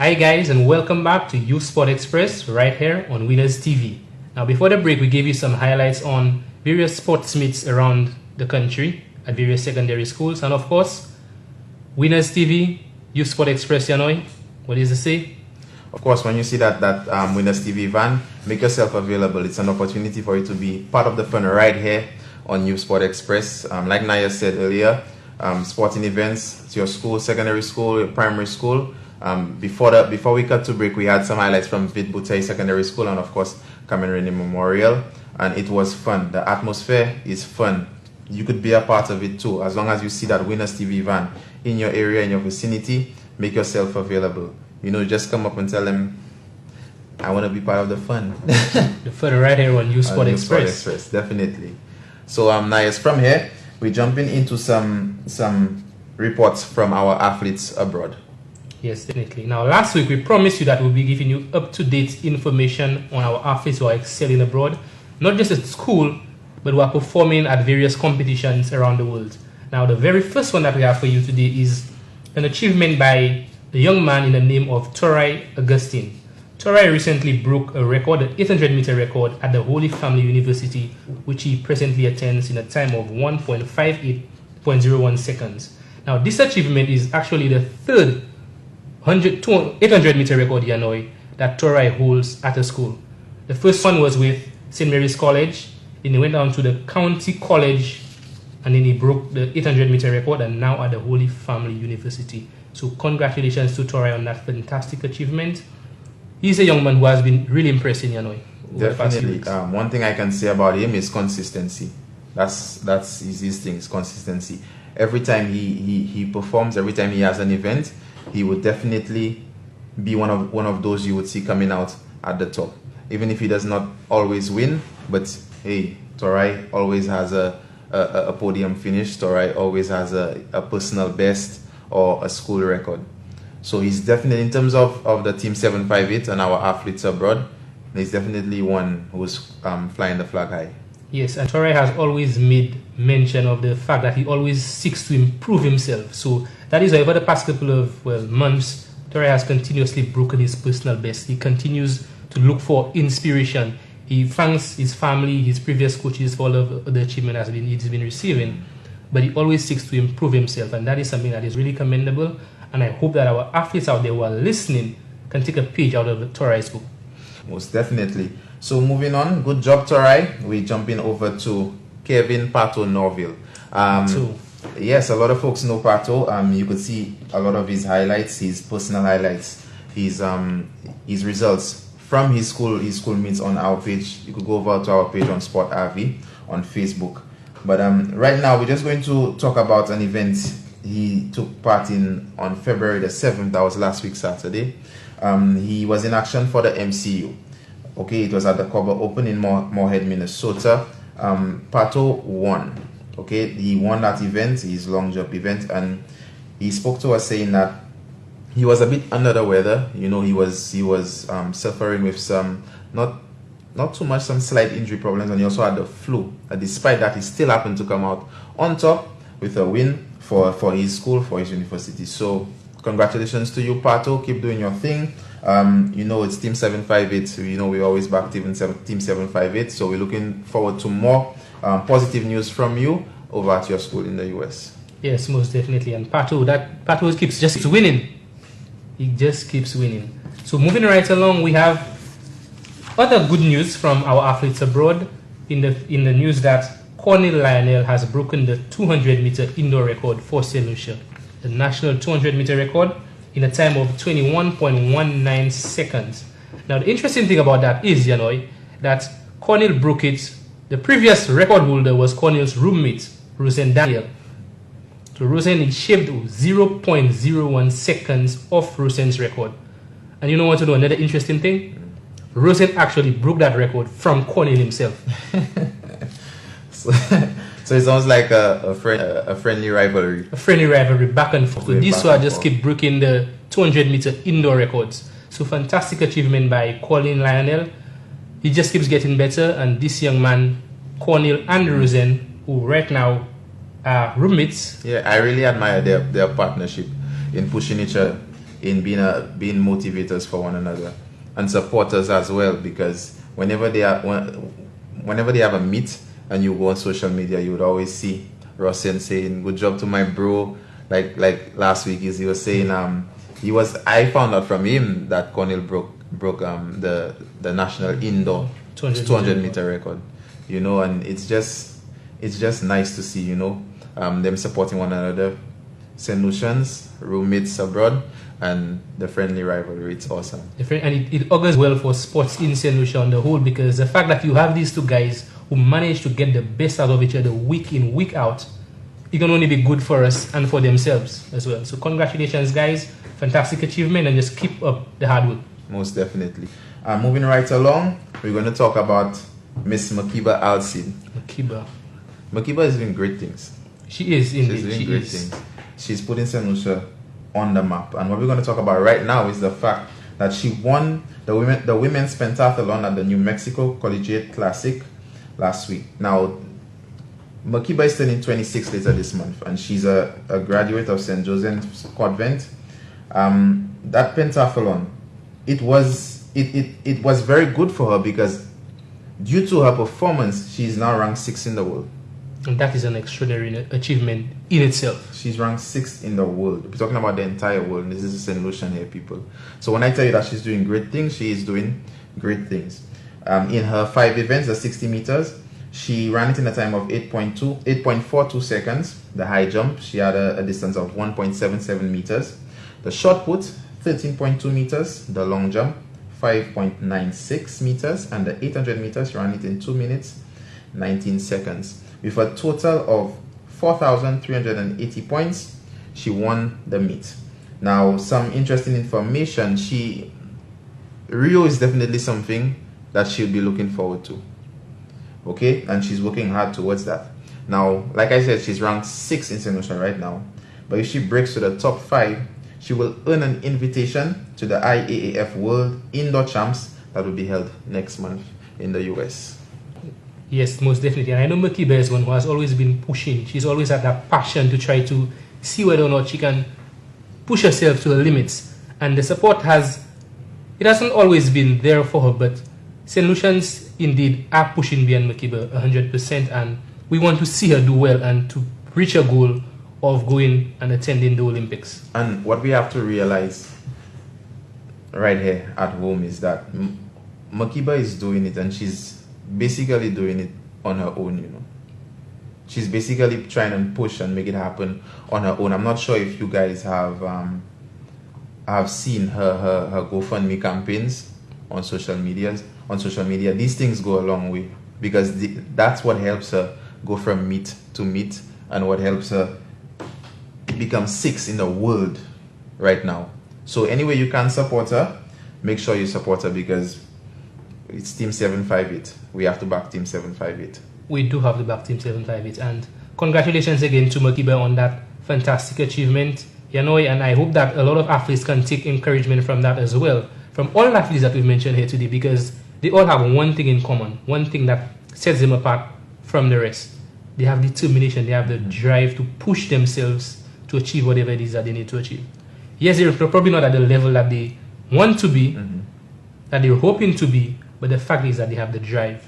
Hi guys, and welcome back to Youth Sport Express right here on Winners TV. Now before the break, we gave you some highlights on various sports meets around the country at various secondary schools, and of course, Winners TV, Youth Sport Express, Yanoy. What is it say? Of course, when you see that Winners TV van, make yourself available. It's an opportunity for you to be part of the fun right here on Youth Sport Express. Like Naya said earlier, sporting events, it's your school, secondary school, your primary school. Before we cut to break, we had some highlights from Vid Bouteille Secondary School and of course Cameron Memorial, and it was fun. The atmosphere is fun. You could be a part of it too, as long as you see that Winners TV van in your area, in your vicinity. Make yourself available. You know, just come up and tell them, I want to be part of the fun. The fun right here on Youth Sport Express. Sport Express, definitely. So Nias, from here, we're jumping into some reports from our athletes abroad. Yes, definitely. Now, last week we promised you that we'll be giving you up-to-date information on our athletes who are excelling abroad, not just at school, but who are performing at various competitions around the world. Now, the very first one that we have for you today is an achievement by a young man in the name of Torai Augustine. Torai recently broke a record, an 800-meter record at the Holy Family University, which he presently attends in a time of 1.58.01 seconds. Now, this achievement is actually the third 800-meter record, Yanoy, that Torai holds at a school. The first one was with St. Mary's College, then he went down to the County College, and then he broke the 800-meter record, and now at the Holy Family University. So congratulations to Torai on that fantastic achievement. He's a young man who has been really impressing, Yanoy. Definitely. One thing I can say about him is consistency. That's his thing, is consistency. Every time he performs, every time he has an event, he would definitely be one of those you would see coming out at the top. Even if he does not always win, but hey, Torai always has a podium finish. Torai always has a personal best or a school record. So he's definitely, in terms of the Team 758 and our athletes abroad, he's definitely one who's flying the flag high. Yes, and Torai has always made mention of the fact that he always seeks to improve himself. So that is why over the past couple of months, Torai has continuously broken his personal best. He continues to look for inspiration. He thanks his family, his previous coaches for all of the achievement he's been receiving, but he always seeks to improve himself, and that is something that is really commendable. And I hope that our athletes out there who are listening can take a page out of Torai's book. Most definitely. So moving on, good job, Torai. We're jumping over to Kevin Pato Norville. Yes, a lot of folks know Pato. You could see a lot of his highlights, his personal highlights, his results from his school meets on our page. You could go over to our page on Sport RV on Facebook. But right now, we're just going to talk about an event he took part in on February the 7th. That was last week, Saturday. He was in action for the MCU. Okay, it was at the Cover Open in Moorhead, Minnesota. Pato won. Okay, he won that event, his long jump event, and he spoke to us saying that he was a bit under the weather. You know, he was suffering with some not too much, some slight injury problems, and he also had the flu. Despite that, he still happened to come out on top with a win for his school, for his university. So congratulations to you, Pato. Keep doing your thing. You know, it's Team 758. You know, we always back Team 758. So we're looking forward to more positive news from you over at your school in the US. Yes, most definitely. And Pato just keeps winning. He just keeps winning. So moving right along, we have other good news from our athletes abroad. In the news that Cornel Lionel has broken the 200-meter indoor record for St. Lucia, the national 200-meter record, in a time of 21.19 seconds. Now, the interesting thing about that is, Yanoy, that Cornel broke it. The previous record holder was Cornel's roommate, Rosen Daniel. So Rosen shaved 0.01 seconds off Rosen's record. And you know another interesting thing? Rosen actually broke that record from Cornel himself. So it sounds like a friendly rivalry. A friendly rivalry, back and forth. So these two just keep breaking the 200-meter indoor records. So fantastic achievement by Colin Lionel. He just keeps getting better, and this young man, Cornel and Rosen, who right now are roommates. Yeah, I really admire their partnership in pushing each other. in being motivators for one another and supporters as well, because whenever they have a meet and you go on social media, you would always see Russell saying good job to my bro. Like last week he was saying I found out from him that Cornell broke the national indoor 200 meter record, you know, and it's just nice to see, you know, them supporting one another, St. Lucians, roommates abroad, and the friendly rivalry. It's awesome. And it augurs well for sports in St. Lucia on the whole, because the fact that you have these two guys who manage to get the best out of each other week in, week out, it can only be good for us and for themselves as well. So congratulations, guys. Fantastic achievement, and just keep up the hard work. Most definitely. Moving right along, we're going to talk about Miss Makiba Alcide. Makiba is doing great things. She is, indeed. She's doing great things. She's putting St. Lucia on the map. And what we're going to talk about right now is the fact that she won the women's pentathlon at the New Mexico Collegiate Classic last week. Now, Makiba is turning 26 later this month, and she's a graduate of St. Joseph's Convent. That pentathlon, it was very good for her, because due to her performance, she's now ranked 6th in the world. And that is an extraordinary achievement in itself. She's ranked 6th in the world. We're talking about the entire world. This is a St. Lucian here, people. So when I tell you that she's doing great things, she is doing great things. In her 5 events, the 60 meters, she ran it in a time of 8.42 seconds. The high jump, she had a distance of 1.77 meters. The shot put, 13.2 meters. The long jump, 5.96 meters. And the 800 meters, she ran it in 2 minutes, 19 seconds. With a total of 4,380 points, she won the meet. Now, some interesting information. Rio is definitely something that she'll be looking forward to. Okay, and she's working hard towards that. Now, like I said, she's ranked 6th in St. Lucia right now. But if she breaks to the top 5, she will earn an invitation to the IAAF World Indoor Champs that will be held next month in the US. Yes, most definitely. And I know Makiba is one who has always been pushing. She's always had that passion to try to see whether or not she can push herself to the limits. And the support hasn't always been there for her, but St. Lucians indeed are pushing beyond Makiba 100%, and we want to see her do well and to reach her goal of going and attending the Olympics. And what we have to realize right here at home is that Makiba is doing it, and she's basically doing it on her own, you know. She's basically trying to push and make it happen on her own. I'm not sure if you guys have seen her GoFundMe campaigns on social media. These things go a long way, because that's what helps her go from meet to meet, and what helps her become 6th in the world right now. So anyway you can support her, make sure you support her, because it's Team 758. We have to back Team 758. We do have to back Team 758, and congratulations again to Makiba on that fantastic achievement. You know, and I hope that a lot of athletes can take encouragement from that as well, from all athletes that we've mentioned here today, because they all have one thing in common, one thing that sets them apart from the rest. They have determination, they have the drive to push themselves to achieve whatever it is that they need to achieve. Yes, they're probably not at the level that they want to be, that they're hoping to be, but the fact is that they have the drive,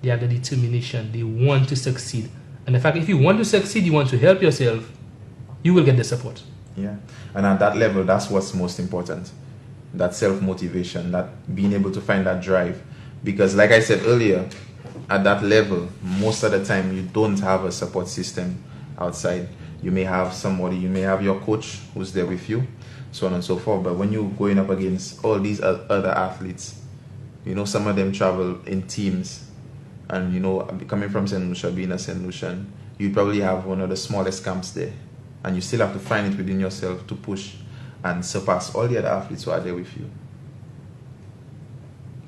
they have the determination, they want to succeed. And the fact, if you want to succeed, you want to help yourself, you will get the support. Yeah, and at that level, that's what's most important. That self-motivation, that being able to find that drive. Because like I said earlier, at that level, most of the time you don't have a support system outside. You may have somebody, you may have your coach who's there with you, so on and so forth. But when you're going up against all these other athletes, you know, some of them travel in teams, and you know, coming from St. Lucia, being a St. Lucian, you probably have one of the smallest camps there, and you still have to find it within yourself to push and surpass all the other athletes who are there with you.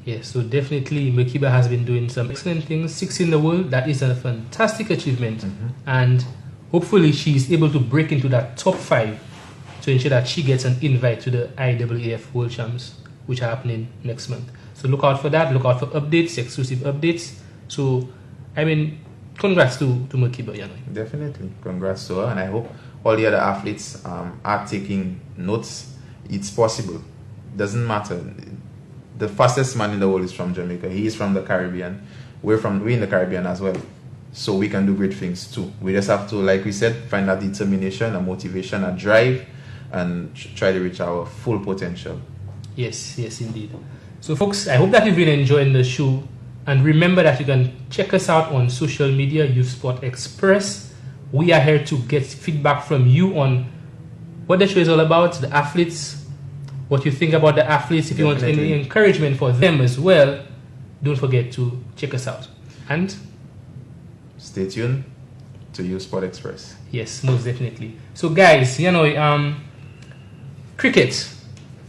Yes, so definitely Makiba has been doing some excellent things. 6th in the world, that is a fantastic achievement. And hopefully she is able to break into that top 5 to ensure that she gets an invite to the IAAF World Champs, which are happening next month. So look out for that, look out for updates, exclusive updates. So, I mean, congrats to Makiba, Yanoi. Definitely, congrats to her, and I hope all the other athletes are taking notes It's possible. Doesn't matter. The fastest man in the world is from Jamaica. He is from the Caribbean. We're in the Caribbean as well. So we can do great things too. We just have to, like we said, find that determination, a motivation, a drive, and try to reach our full potential. Yes, indeed. So folks, I hope that you've been enjoying the show. And remember that you can check us out on social media, Youth Sport Express. We are here to get feedback from you on what the show is all about, the athletes, what you think about the athletes. If you want any encouragement for them as well, don't forget to check us out. And stay tuned to Youth Sport Express. Yes, most definitely. So guys, cricket,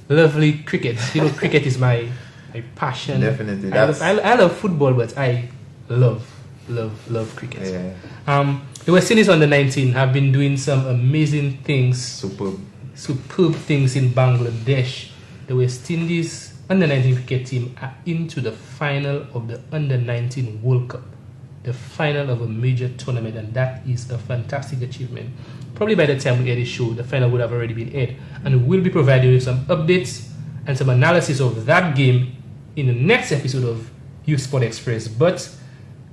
lovely cricket. Cricket is my passion. Definitely. I love football, but I love cricket. Yeah. The West Indies under 19 have been doing some amazing things. Superb things in Bangladesh. The West Indies under 19 cricket team are into the final of the under 19 World Cup. The final of a major tournament, and that is a fantastic achievement. Probably by the time we air this show, the final would have already been aired, and we'll be providing you some updates and some analysis of that game in the next episode of Youth Sport Express. But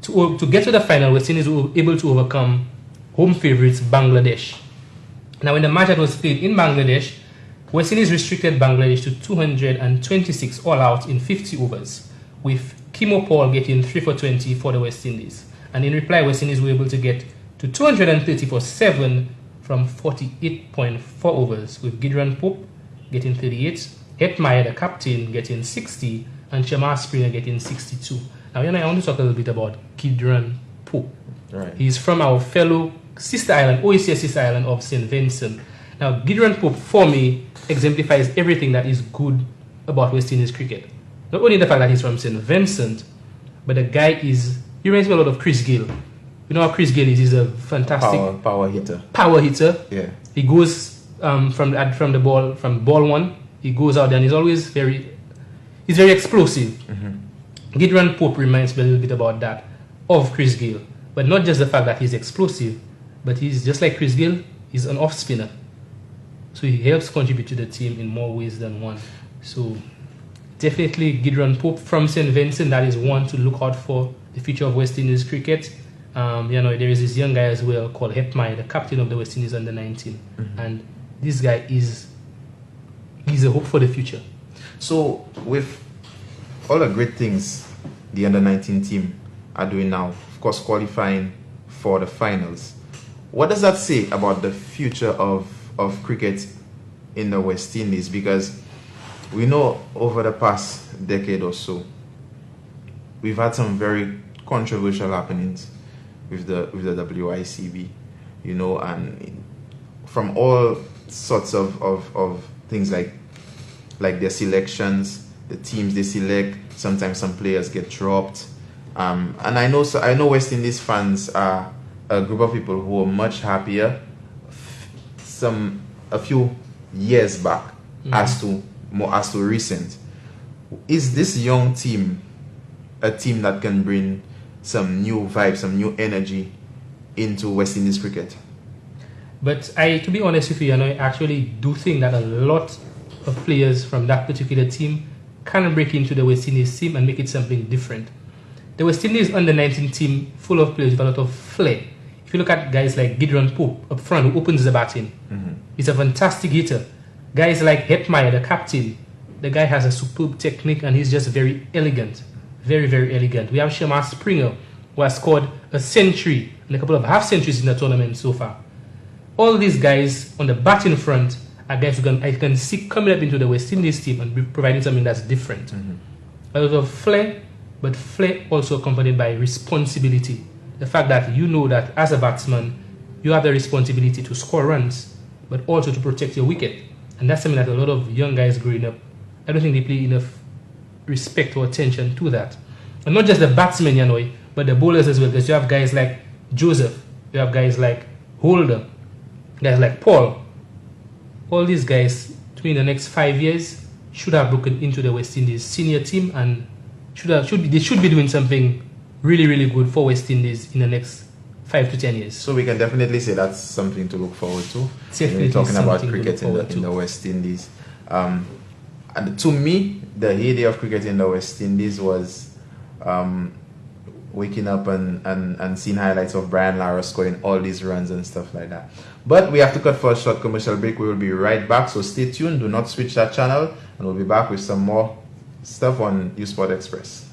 to get to the final, West Indies were able to overcome home favourites Bangladesh. Now, in the match that was played in Bangladesh, West Indies restricted Bangladesh to 226 all out in 50 overs, with Kimo Paul getting 3 for 20 for the West Indies. And in reply, West Indies were able to get to 230 for 7 from 48.4 overs, with Gideon Pope getting 38, Hetmeyer, the captain, getting 60, and Shamar Springer getting 62. Now, I want to talk a little bit about Gideon Pope. Right. He's from our fellow sister island, OACS sister island of St. Vincent. Now, Gideon Pope, for me, exemplifies everything that is good about West Indies cricket. Not only the fact that he's from St. Vincent, but the guy he reminds me a lot of Chris Gayle. You know how Chris Gayle is? He's a fantastic power hitter. Power hitter. Yeah. He goes from ball one. He goes out there and he's very explosive. Mm-hmm. Gideon Pope reminds me a little bit about that of Chris Gayle, but not just the fact that he's explosive, but he's just like Chris Gayle. He's an off spinner, so he helps contribute to the team in more ways than one. So definitely Gideon Pope from St. Vincent. That is one to look out for the future of West Indies cricket. There is this young guy as well called Hetmeyer, the captain of the West Indies under 19, mm-hmm. and this guy he's a hope for the future. So with all the great things the under 19 team are doing now, of course qualifying for the finals, what does that say about the future of cricket in the West Indies? Because we know over the past decade or so, we've had some very controversial happenings with the WICB, and from all sorts of things like their selections, the teams they select. Sometimes some players get dropped, and I know West Indies fans are a group of people who are much happier a few years back, mm-hmm. as to recent. Is this young team a team that can bring some new vibe, some new energy into West Indies cricket? But to be honest with you, I actually do think that a lot of players from that particular team can break into the West Indies team and make it something different. The West Indies under 19 team full of players with a lot of flair. If you look at guys like Gideon Pope up front who opens the batting, mm-hmm. he's a fantastic hitter. Guys like Hetmeyer, the captain, the guy has a superb technique and he's just very elegant. Very, very elegant. We have Shamar Springer, who has scored a century and a couple of half centuries in the tournament so far. All these guys on the batting front are guys I can see coming up into the West Indies team and be providing something that's different. Mm-hmm. A lot of flair, but flair also accompanied by responsibility. The fact that you know that as a batsman, you have the responsibility to score runs, but also to protect your wicket. And that's something that a lot of young guys growing up, I don't think they pay enough respect or attention to that. And not just the batsmen, but the bowlers as well, because you have guys like Joseph, you have guys like Holder, guys like Paul. All these guys, between the next 5 years, should have broken into the West Indies senior team and they should be doing something really, really good for West Indies in the next 5 to 10 years. So we can definitely say that's something to look forward to. Definitely talking about cricket in the West Indies. And to me, the heyday of cricket in the West Indies was waking up and seeing highlights of Brian Lara scoring all these runs and stuff like that. But we have to cut for a short commercial break. We will be right back, so stay tuned. Do not switch that channel, and we'll be back with some more stuff on U Sport Express.